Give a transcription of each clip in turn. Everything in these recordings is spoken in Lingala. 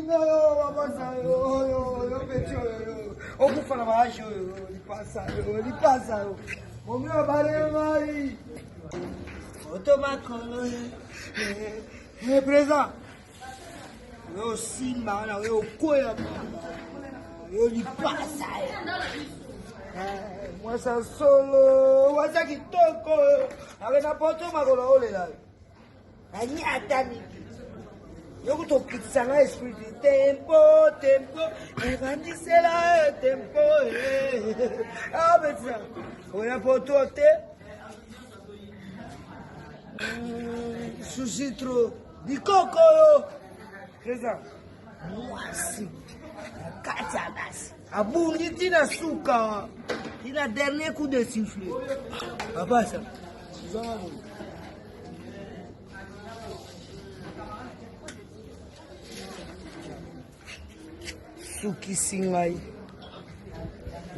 Singa yo, babasa yo pecho yo. Okufa na maisha yo, lipasa yo. Momio bare mai. Otomakolo. Présent. Yo simba na yo koya. Yo lipasa yo. Mwasa solo, wasa kitoko. Akena poto makolo ole la. Anyata miki. Yo kutokitisa na esprit tempo, evandisela tempo. Ah betsa. Ona poto te. Susitro di coco yo. Keza. Mwasi. Katia basi. Abungi tina suka. Tina dernier coup de sifflet. Abasa. Suki singai.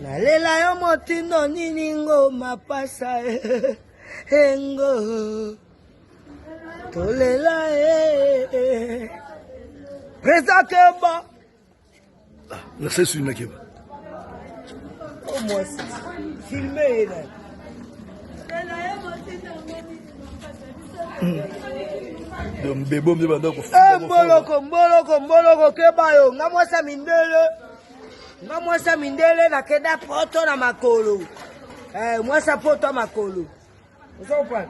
Nalela yo motindo nini ngoma pasa engo. Tolela Presa Kemba. La cesse une Kemba. Oh moi filmé là. Mbebo mbe banda ko mboloko Kemba yo ngamwasa mindele na keda poto na makolo. Mwasa poto makolo. Usopa.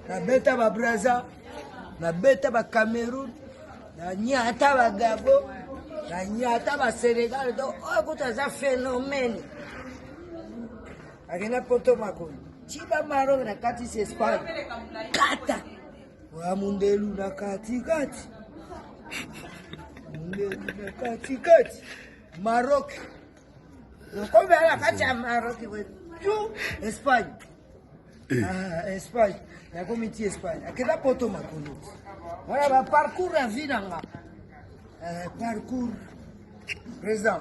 Na beta ba Brazza, na beta ba Cameroun, na nyata ba Gabon, na nyata ba Senegal. Donc okutaza phénomène. Akena poto makolo. Chiba Maroc na kati si Espagne. Kata. Wa mundelu na kati. Mundelu na kati. Maroc. Comme la kati ya Maroc tout Espagne. Espagne. La comité Espagne. Akena poto makolo. Voilà ba parcours à vie nanga. Parcours présent.